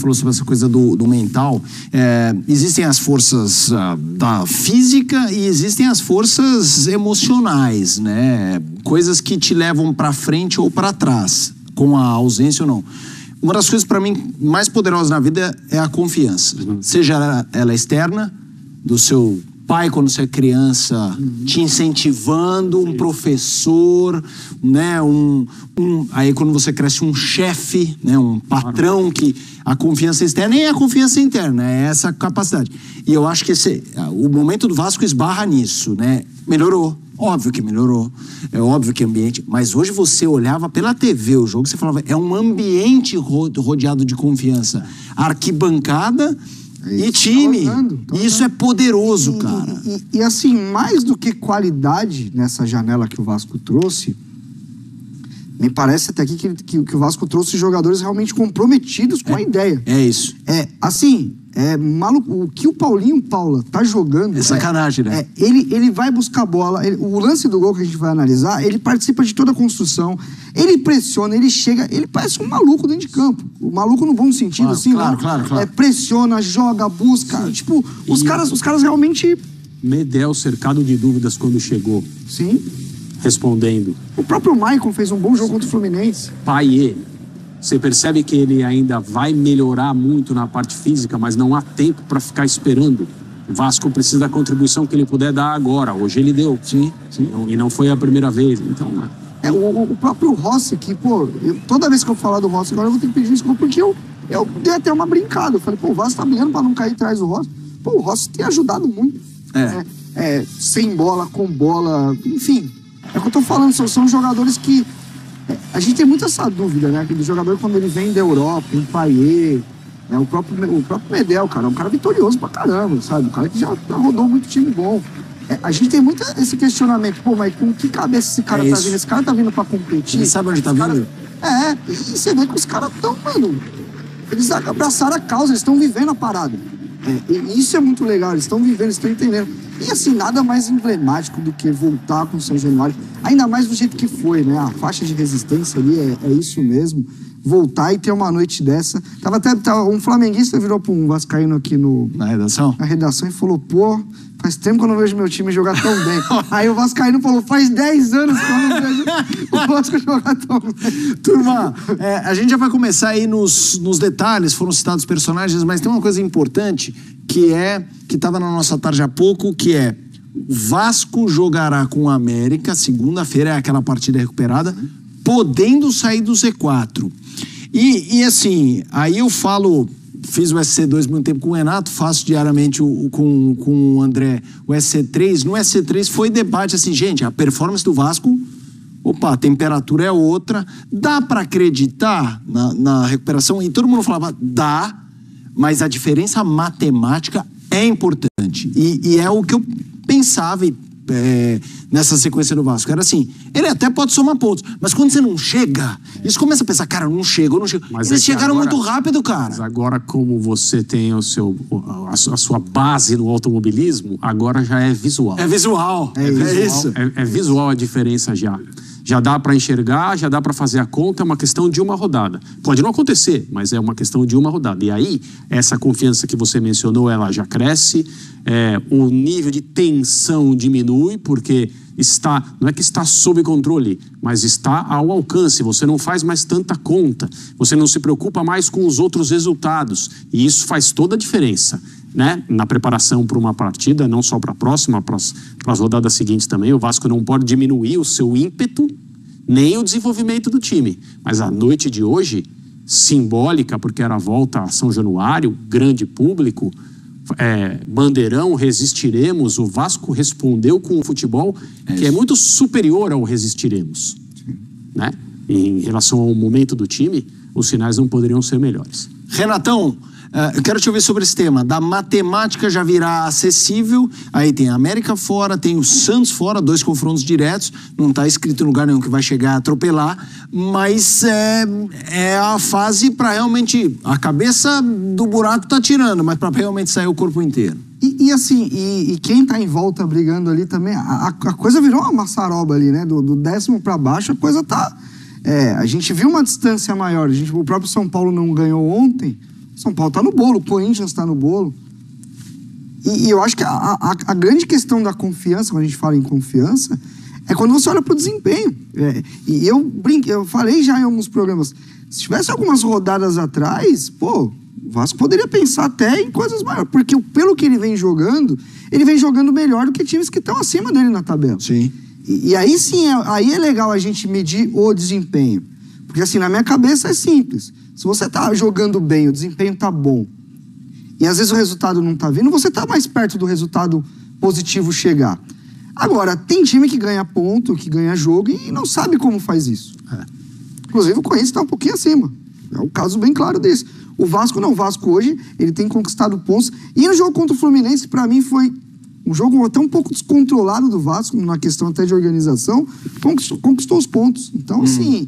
falou sobre essa coisa do mental. Existem as forças da física e existem as forças emocionais, né? Coisas que te levam para frente ou para trás, com a ausência ou não. Uma das coisas, para mim, mais poderosas na vida é a confiança. Seja ela externa, do seu pai quando você é criança, te incentivando, um professor, né? Aí quando você cresce, um chefe, né? Um patrão, que a confiança externa e a confiança interna, é essa capacidade. E eu acho que o momento do Vasco esbarra nisso, né? Melhorou. Óbvio que melhorou, é óbvio que é ambiente, mas hoje você olhava pela TV o jogo, você falava, é um ambiente rodeado de confiança. Arquibancada e time. Isso é poderoso, cara. E assim, mais do que qualidade nessa janela que o Vasco trouxe, me parece até aqui que o Vasco trouxe jogadores realmente comprometidos com a ideia. É isso. Maluco, o que o Paulinho Paula tá jogando... É sacanagem, né? Ele vai buscar bola, o lance do gol que a gente vai analisar, ele participa de toda a construção, ele pressiona, ele chega, ele parece um maluco dentro de campo. O maluco no bom sentido, claro, claro. Pressiona, joga, busca. Sim. Tipo, os caras realmente... Medel cercado de dúvidas quando chegou. Sim. Respondendo. O próprio Maicon fez um bom jogo contra o Fluminense. Paiê. Você percebe que ele ainda vai melhorar muito na parte física, mas não há tempo para ficar esperando. O Vasco precisa da contribuição que ele puder dar agora. Hoje ele deu. Sim. E não foi a primeira vez. Então, o próprio Rossi, que, toda vez que eu falar do Rossi, agora eu vou ter que pedir desculpa, porque eu dei até uma brincada. Eu falei, o Vasco tá brigando para não cair atrás do Rossi. O Rossi tem ajudado muito. Sem bola, com bola, enfim. É o que eu tô falando, são jogadores que... A gente tem muito essa dúvida, né? Do jogador quando ele vem da Europa, em Paiê, né? O próprio Medel, cara, é um cara vitorioso pra caramba, sabe? Um cara que já rodou muito time bom. A gente tem muito esse questionamento, mas com que cabeça esse cara tá vindo? Esse cara tá vindo pra competir? Ele sabe onde tá vindo? E você vê que os caras tão, mano, eles abraçaram a causa, eles estão vivendo a parada. E isso é muito legal, eles estão vivendo, eles estão entendendo. E assim, nada mais emblemático do que voltar com o São Januário, ainda mais do jeito que foi, né? A faixa de resistência ali é isso mesmo. Voltar e ter uma noite dessa. Um flamenguista virou para um vascaíno aqui na redação e falou, faz tempo que eu não vejo meu time jogar tão bem. Aí o vascaíno falou, faz 10 anos que eu não vejo o Vasco jogar tão bem. Turma, a gente já vai começar aí nos detalhes, foram citados personagens, mas tem uma coisa importante que estava na nossa tarde há pouco, que é Vasco jogará com o América, segunda-feira é aquela partida recuperada, podendo sair do Z4. E assim, aí eu fiz o SC2 muito tempo com o Renato, faço diariamente com o André o SC3. No SC3 foi debate assim, gente, a performance do Vasco, a temperatura é outra, dá para acreditar na recuperação? E todo mundo falava, dá, mas a diferença matemática é importante. E é o que eu pensava nessa sequência do Vasco. Era assim, ele até pode somar pontos, mas quando você não chega, isso começa a pensar, cara, não chega. Mas eles chegaram muito rápido, cara. Mas agora, como você tem a sua base no automobilismo, agora já é visual. É visual. É visual a diferença já. Já dá para enxergar, já dá para fazer a conta, é uma questão de uma rodada. Pode não acontecer, mas é uma questão de uma rodada. E aí, essa confiança que você mencionou, ela já cresce, o nível de tensão diminui, porque não é que está sob controle, mas está ao alcance. Você não faz mais tanta conta, você não se preocupa mais com os outros resultados. E isso faz toda a diferença, né? Na preparação para uma partida, não só para a próxima, para as rodadas seguintes também. O Vasco não pode diminuir o seu ímpeto, nem o desenvolvimento do time. Mas a noite de hoje, simbólica, porque era a volta a São Januário, grande público, bandeirão, resistiremos. O Vasco respondeu com um futebol que é muito superior ao resistiremos, né? Em relação ao momento do time, os sinais não poderiam ser melhores. Renatão, eu quero te ouvir sobre esse tema. Da matemática já virá acessível. Aí tem a América fora, tem o Santos fora, 2 confrontos diretos. Não está escrito em lugar nenhum que vai chegar a atropelar. Mas é a fase para realmente... A cabeça do buraco tá tirando, mas para realmente sair o corpo inteiro. E quem tá em volta brigando ali também... A coisa virou uma maçaroba ali, né? Do 10º para baixo, a coisa tá... a gente viu uma distância maior. O próprio São Paulo não ganhou ontem, São Paulo tá no bolo, o Corinthians tá no bolo. E eu acho que a grande questão da confiança, quando a gente fala em confiança, é quando você olha pro desempenho. E eu falei já em alguns programas, se tivesse algumas rodadas atrás, pô, o Vasco poderia pensar até em coisas maiores. Porque pelo que ele vem jogando melhor do que times que estão acima dele na tabela. Sim. E aí sim, aí é legal a gente medir o desempenho. Porque assim, na minha cabeça é simples. Se você tá jogando bem, o desempenho tá bom, e às vezes o resultado não tá vindo, você tá mais perto do resultado positivo chegar. Agora, tem time que ganha ponto, que ganha jogo e não sabe como faz isso. Inclusive o Corinthians tá um pouquinho acima. É um caso bem claro desse. O Vasco não. O Vasco hoje, ele tem conquistado pontos. E no jogo contra o Fluminense, pra mim, foi um jogo até um pouco descontrolado do Vasco, na questão até de organização, conquistou os pontos. Então, assim,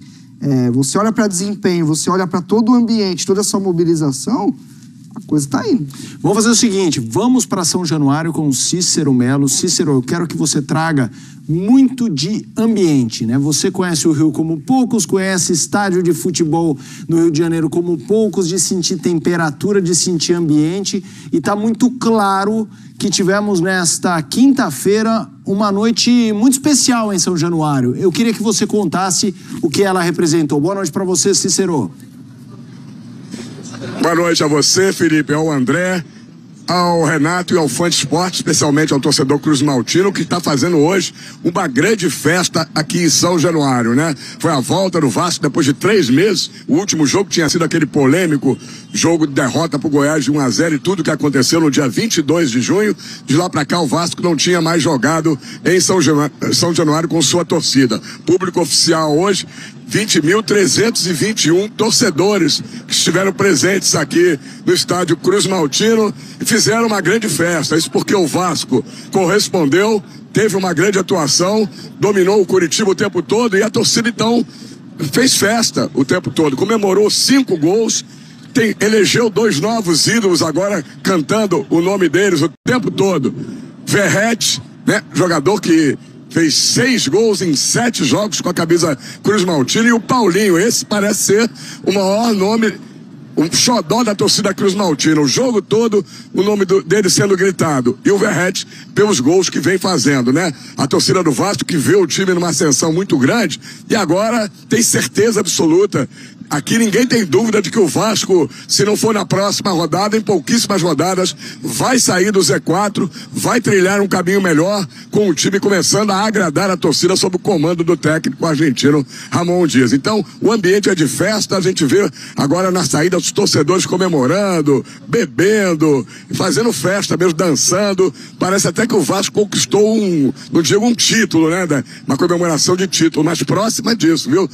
você olha para desempenho, você olha para todo o ambiente, toda essa mobilização, a coisa tá indo. Vamos fazer o seguinte, vamos para São Januário com o Cícero Melo. Cícero, eu quero que você traga muito de ambiente, né? Você conhece o Rio como poucos, conhece estádio de futebol no Rio de Janeiro como poucos, de sentir temperatura, de sentir ambiente, e tá muito claro que tivemos nesta quinta-feira uma noite muito especial em São Januário. Eu queria que você contasse o que ela representou. Boa noite para você, Cícero. Boa noite a você, Felipe, ao André, ao Renato e ao fã de esporte, especialmente ao torcedor Cruz Maltino, que está fazendo hoje uma grande festa aqui em São Januário, né? Foi a volta do Vasco depois de 3 meses. O último jogo tinha sido aquele polêmico jogo de derrota pro Goiás de 1-0 e tudo que aconteceu no dia 22 de junho. De lá para cá o Vasco não tinha mais jogado em São Januário com sua torcida. Público oficial hoje, 20.321 torcedores que estiveram presentes aqui no estádio Cruz Maltino e fizeram uma grande festa. Isso porque o Vasco correspondeu, teve uma grande atuação, dominou o Curitiba o tempo todo e a torcida então fez festa o tempo todo, comemorou 5 gols, elegeu 2 novos ídolos agora cantando o nome deles o tempo todo. Verrete, né, jogador que fez 6 gols em 7 jogos com a camisa Cruz Maltino, e o Paulinho, esse parece ser o maior nome, um xodó da torcida Cruz Maltino, o jogo todo o nome dele sendo gritado, e o Verrete pelos gols que vem fazendo, né? A torcida do Vasco que vê o time numa ascensão muito grande e agora tem certeza absoluta. Aqui ninguém tem dúvida de que o Vasco, se não for na próxima rodada, em pouquíssimas rodadas, vai sair do Z4, vai trilhar um caminho melhor, com o time começando a agradar a torcida sob o comando do técnico argentino Ramon Dias. Então, o ambiente é de festa, a gente vê agora na saída os torcedores comemorando, bebendo, fazendo festa mesmo, dançando. Parece até que o Vasco conquistou não digo um título, né? Uma comemoração de título, mas próxima disso, viu?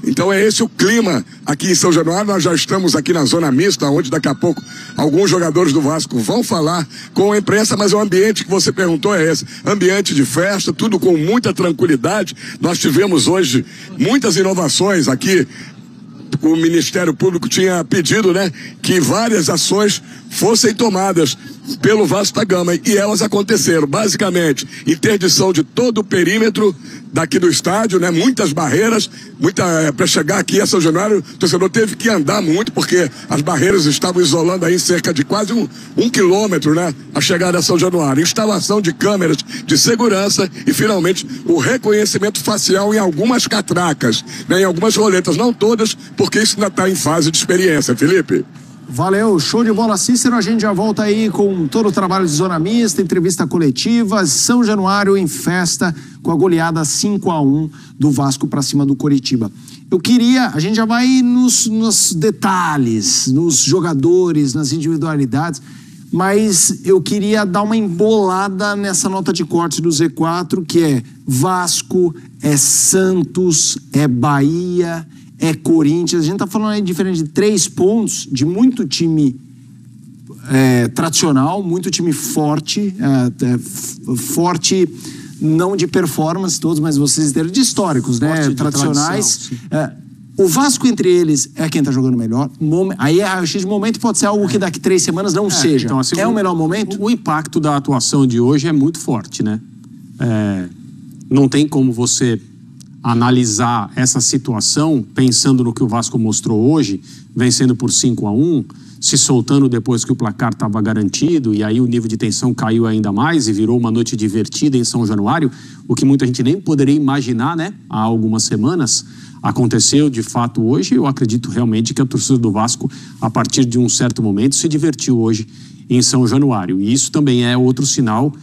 Então é esse o clima aqui em São Januário. Nós já estamos aqui na zona mista, onde daqui a pouco alguns jogadores do Vasco vão falar com a imprensa, mas o ambiente que você perguntou é esse, ambiente de festa, tudo com muita tranquilidade. Nós tivemos hoje muitas inovações aqui. O Ministério Público tinha pedido, né, que várias ações fossem tomadas pelo Vasco da Gama, e elas aconteceram. Basicamente, interdição de todo o perímetro daqui do estádio, né, muitas barreiras, para chegar aqui a São Januário, o torcedor teve que andar muito, porque as barreiras estavam isolando aí cerca de quase um quilômetro, né, a chegada a São Januário. Instalação de câmeras de segurança e, finalmente, o reconhecimento facial em algumas catracas, né, em algumas roletas, não todas, porque isso ainda está em fase de experiência, Felipe. Valeu, show de bola, Cícero. A gente já volta aí com todo o trabalho de zona mista, entrevista coletiva, São Januário em festa com a goleada 5-1 do Vasco para cima do Coritiba. A gente já vai nos detalhes, nos jogadores, nas individualidades, mas eu queria dar uma embolada nessa nota de corte do Z4, que é Vasco, é Santos, é Bahia, é Corinthians. A gente tá falando aí diferente de 3 pontos de muito time tradicional, muito time forte, forte não de performance todos, mas vocês entenderam, de históricos, né? Forte tradicionais. O Vasco entre eles é quem tá jogando melhor. Aí a raio-x de momento pode ser algo que daqui 3 semanas não seja. Então, assim, é o melhor momento? O impacto da atuação de hoje é muito forte, né? Não tem como você analisar essa situação pensando no que o Vasco mostrou hoje, vencendo por 5-1, se soltando depois que o placar estava garantido, e aí o nível de tensão caiu ainda mais e virou uma noite divertida em São Januário, o que muita gente nem poderia imaginar, né, há algumas semanas. Aconteceu de fato hoje. Eu acredito realmente que a torcida do Vasco, a partir de um certo momento, se divertiu hoje em São Januário. E isso também é outro sinal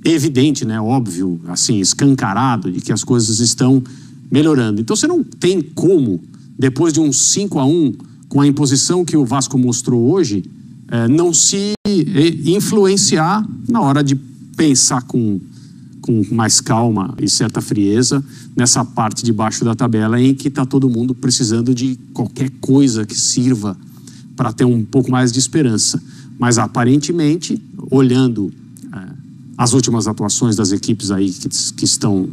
evidente, né, óbvio, assim, escancarado, de que as coisas estão melhorando. Então você não tem como, depois de um 5-1, com a imposição que o Vasco mostrou hoje, não se influenciar na hora de pensar com mais calma e certa frieza nessa parte de baixo da tabela em que está todo mundo precisando de qualquer coisa que sirva para ter um pouco mais de esperança. Mas aparentemente, olhando as últimas atuações das equipes aí que estão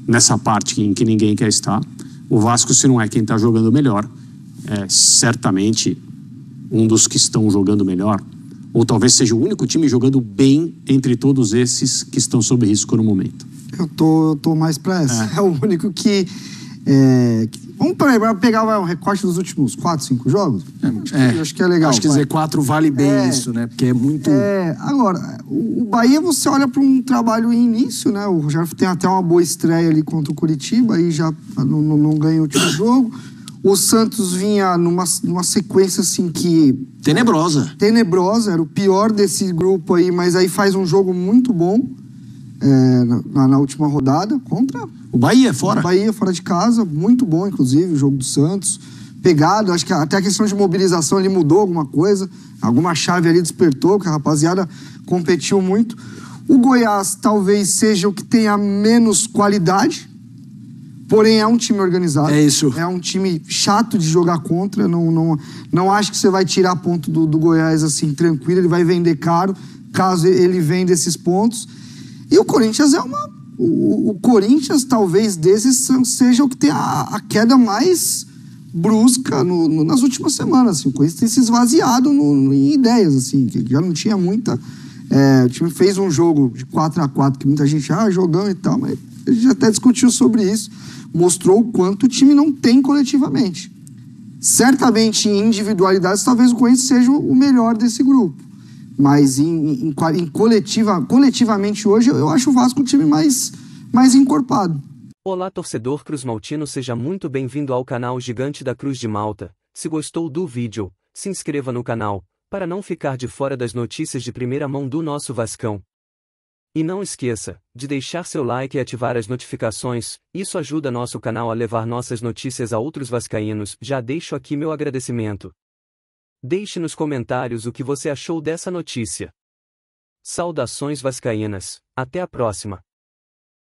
nessa parte em que ninguém quer estar, o Vasco, se não é quem está jogando melhor, é certamente um dos que estão jogando melhor, ou talvez seja o único time jogando bem entre todos esses que estão sob risco no momento. Eu tô mais para essa. É o único que... Vamos pegar um recorte dos últimos 4, 5 jogos? Acho que é legal. Acho que Z4 vale bem isso, né? Porque é muito... Agora, o Bahia, você olha para um trabalho em início, né? O Rogério tem até uma boa estreia ali contra o Curitiba, aí já não ganha o último jogo. O Santos vinha numa sequência assim que... Tenebrosa, era o pior desse grupo aí, mas aí faz um jogo muito bom na última rodada contra... O Bahia fora. O Bahia fora de casa, muito bom, inclusive, o jogo do Santos. Pegado, acho que até a questão de mobilização ali mudou alguma coisa, alguma chave ali despertou, que a rapaziada competiu muito. O Goiás talvez seja o que tenha menos qualidade, porém é um time organizado. É isso. É um time chato de jogar contra, não acho que você vai tirar ponto do Goiás assim, tranquilo, ele vai vender caro, caso ele venda esses pontos. E o Corinthians o Corinthians, talvez, desses seja o que tem a queda mais brusca nas últimas semanas. Assim. O Corinthians tem se esvaziado em ideias, assim, que já não tinha muita... o time fez um jogo de 4-4, que muita gente, jogão e tal, mas a gente até discutiu sobre isso. Mostrou o quanto o time não tem coletivamente. Certamente, em individualidades, talvez o Corinthians seja o melhor desse grupo. Mas coletivamente hoje, eu acho o Vasco um time mais encorpado. Olá, torcedor cruzmaltino, seja muito bem-vindo ao canal Gigante da Cruz de Malta. Se gostou do vídeo, se inscreva no canal, para não ficar de fora das notícias de primeira mão do nosso Vascão. E não esqueça de deixar seu like e ativar as notificações, isso ajuda nosso canal a levar nossas notícias a outros vascaínos. Já deixo aqui meu agradecimento. Deixe nos comentários o que você achou dessa notícia. Saudações vascaínas, até a próxima.